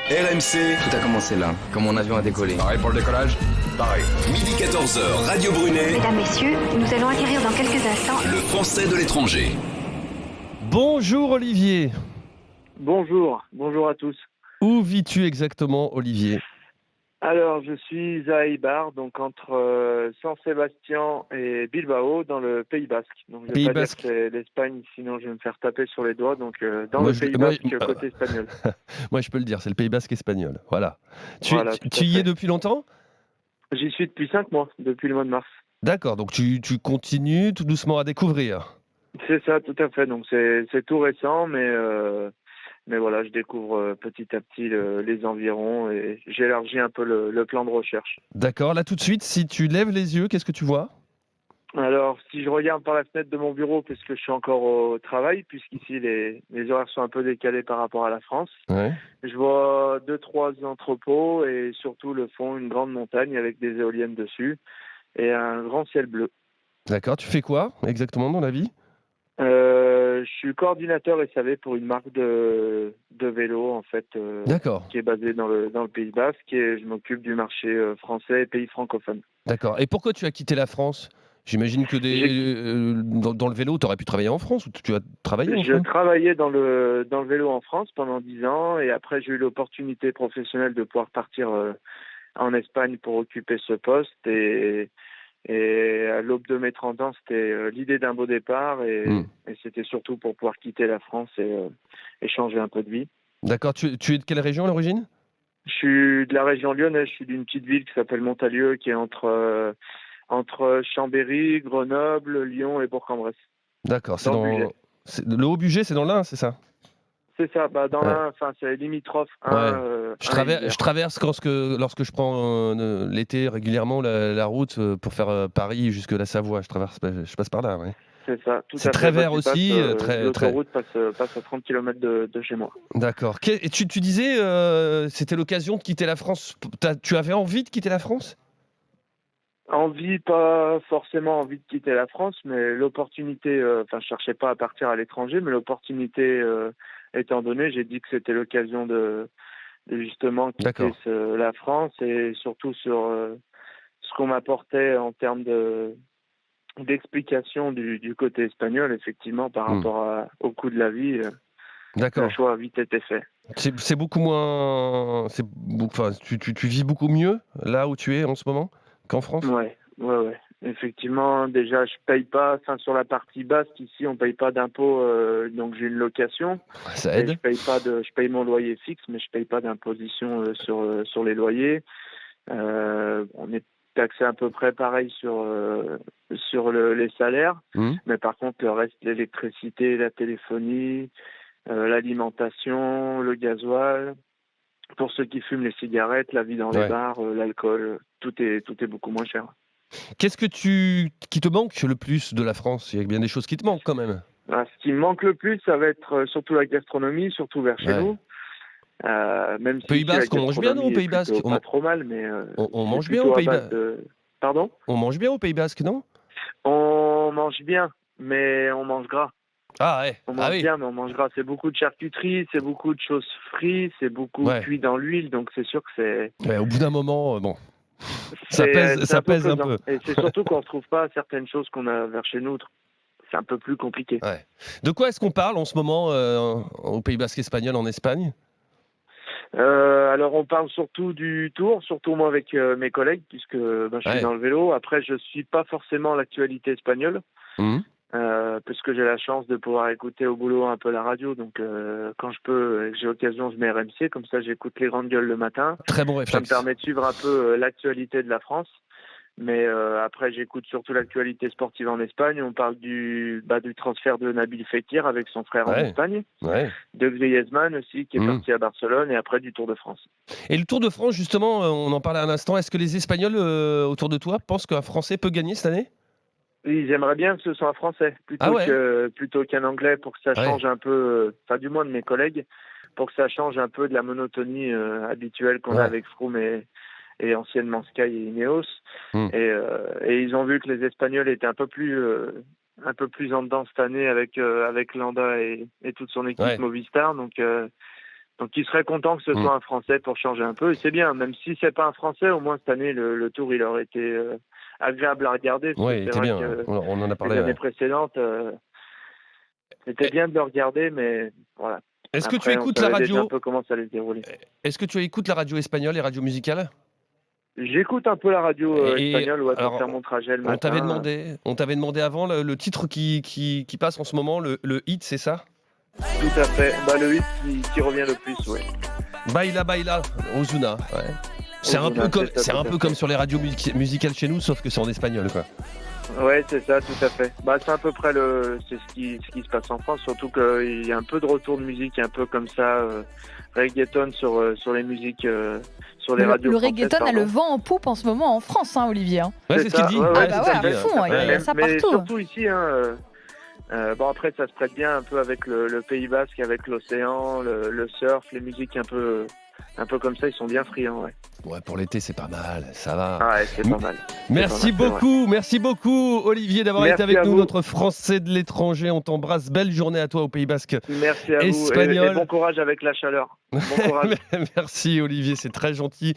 RMC, Tout a commencé là, quand mon avion a décollé. Pareil pour le décollage? Pareil. midi 14h, Radio Brunet, Mesdames, Messieurs, nous allons acquérir dans quelques instants le français de l'étranger. Bonjour Olivier. Bonjour à tous. Où vis-tu exactement, Olivier? Alors, je suis à Eibar, donc entre San Sebastián et Bilbao, dans le Pays Basque. Donc, je ne vais Pays pas Basque. dire que c'est l'Espagne, sinon je vais me faire taper sur les doigts. Donc, dans Moi, le je- Pays moi, Basque, côté espagnol. Moi, je peux le dire, c'est le Pays Basque espagnol. Voilà. Tu, Voilà, tu- tout à tu y fait. es depuis longtemps? J'y suis depuis 5 mois, depuis le mois de mars. D'accord, donc tu continues tout doucement à découvrir. C'est ça, tout à fait. Donc, c'est tout récent, mais voilà, je découvre petit à petit les environs et j'élargis un peu le plan de recherche. D'accord, là tout de suite, si tu lèves les yeux, qu'est-ce que tu vois? Alors, si je regarde par la fenêtre de mon bureau, puisque je suis encore au travail, puisqu'ici les horaires sont un peu décalés par rapport à la France, Ouais. je vois 2-3 entrepôts et surtout le fond, une grande montagne avec des éoliennes dessus et un grand ciel bleu. D'accord, tu fais quoi exactement dans la vie? Je suis coordinateur SAV pour une marque de vélo, en fait, D'accord, qui est basée dans le Pays Basque et je m'occupe du marché français et pays francophones. d'accord. Et pourquoi tu as quitté la France? J'imagine que dans le vélo, tu aurais pu travailler en France ou tu as travaillé en Je France? travaillais dans le vélo en France pendant 10 ans et après j'ai eu l'opportunité professionnelle de pouvoir partir en Espagne pour occuper ce poste et à l'aube de mes 30 ans c'était l'idée d'un beau départ et c'était surtout pour pouvoir quitter la France et changer un peu de vie. D'accord, tu es de quelle région à l'origine? Je suis de la région lyonnaise, je suis d'une petite ville qui s'appelle Montalieu qui est entre Chambéry, Grenoble, Lyon et Bourg-en-Bresse. D'accord, c'est Dans le Bugey. le Haut-Bugey, c'est dans l'Ain, c'est ça? C'est ça, dans Ouais. l'Ain, enfin c'est limitrophe. Je traverse lorsque je prends l'été régulièrement la route pour faire Paris jusque la Savoie. Je passe par là. Ouais. C'est ça, tout C'est à très fait. vert aussi, L'autoroute passe à 30 km de chez moi. D'accord. Et tu disais, c'était l'occasion de quitter la France. Tu avais envie de quitter la France? Pas forcément envie de quitter la France, mais l'opportunité, je cherchais pas à partir à l'étranger, mais l'opportunité étant donnée, j'ai dit que c'était l'occasion de justement quitter D'accord. la France et surtout sur ce qu'on m'apportait en termes d'explication du côté espagnol, effectivement, par rapport au coût de la vie. Le D'accord. choix a vite été fait. C'est beaucoup moins. Tu vis beaucoup mieux là où tu es en ce moment qu'en France? Ouais. Effectivement, déjà, je paye pas, sur la partie basse, ici, on paye pas d'impôt, donc j'ai une location. Ça Et aide. je paye mon loyer fixe, mais je paye pas d'imposition sur les loyers. On est taxé à peu près pareil sur les salaires, mais par contre, le reste, l'électricité, la téléphonie, l'alimentation, le gasoil. Pour ceux qui fument les cigarettes, la vie dans les bars, l'alcool, tout est beaucoup moins cher. Qu'est-ce qui te manque le plus de la France? Il y a bien des choses qui te manquent quand même. Ce qui me manque le plus, ça va être surtout la gastronomie, surtout vers chez nous. Même si Pays Basque, on mange bien, non, au Pays Basque? Pas trop mal, mais On c'est mange bien plutôt au à Pays base Basque. Pardon? On mange bien au Pays Basque, non? On mange bien, mais on mange gras. Ah ouais. On mange bien, mais on mange gras. C'est beaucoup de charcuterie, c'est beaucoup de choses frites, c'est beaucoup cuit dans l'huile, donc c'est sûr que c'est... Ouais, au bout d'un moment, ça pèse un peu. Et c'est surtout qu'on ne retrouve pas certaines choses qu'on a vers chez nous. C'est un peu plus compliqué. Ouais. De quoi est-ce qu'on parle en ce moment au Pays Basque espagnol, en Espagne? Alors on parle surtout du Tour, surtout moi avec mes collègues, puisque je suis dans le vélo. Après, je suis pas forcément l'actualité espagnole, puisque j'ai la chance de pouvoir écouter au boulot un peu la radio. Donc quand je peux, j'ai l'occasion, je mets RMC, comme ça j'écoute les grandes gueules le matin. Très bon Ça me réflexe. permet de suivre un peu l'actualité de la France. Mais après, j'écoute surtout l'actualité sportive en Espagne. On parle du transfert de Nabil Fekir avec son frère en Espagne, de Griezmann aussi qui est parti à Barcelone, et après du Tour de France. Et le Tour de France, justement, on en parlait un instant. Est-ce que les Espagnols autour de toi pensent qu'un Français peut gagner cette année? Ils aimeraient bien que ce soit un Français plutôt qu'un Anglais pour que ça change un peu, du moins de mes collègues, pour que ça change un peu de la monotonie habituelle qu'on a avec Froome et anciennement Sky et Ineos. Et ils ont vu que les Espagnols étaient un peu plus en dedans cette année avec Landa et toute son équipe Movistar. Donc Donc ils seraient contents que ce soit un Français pour changer un peu. Et c'est bien, même si c'est pas un Français, au moins cette année le Tour il aurait été agréable à regarder. Oui, c'était bien. On en a parlé. Les années précédentes, c'était bien de le regarder, mais voilà. Est-ce que tu écoutes la radio? Un peu comment ça allait se dérouler. Est-ce que tu écoutes la radio espagnole, les radios musicales? J'écoute un peu la radio espagnole pour faire mon trajet le matin. On t'avait demandé avant le titre qui passe en ce moment, le hit, c'est ça? Tout à fait. Le hit qui revient le plus, oui. Baila Baila, Ozuna. Ouais. C'est un peu comme sur les radios musicales chez nous, sauf que c'est en espagnol, quoi. Ouais, c'est ça, tout à fait. C'est à peu près c'est ce qui se passe en France, surtout qu'il y a un peu de retour de musique, un peu comme ça, reggaeton sur les musiques, sur les radios. Le reggaeton a le vent en poupe en ce moment en France, Olivier. Ouais, c'est ce qu'il dit. À fond, il y a ça partout. Mais surtout ici, après ça se prête bien un peu avec le Pays Basque, avec l'océan, le surf, les musiques un peu comme ça, ils sont bien friands, ouais. Ouais, pour l'été, c'est pas mal, ça va. Ouais, c'est pas mal. Merci beaucoup, Olivier, d'avoir été avec nous, notre Français de l'étranger. On t'embrasse. Belle journée à toi au Pays Basque. Merci à vous. Et bon courage avec la chaleur. Bon courage. Merci, Olivier, c'est très gentil.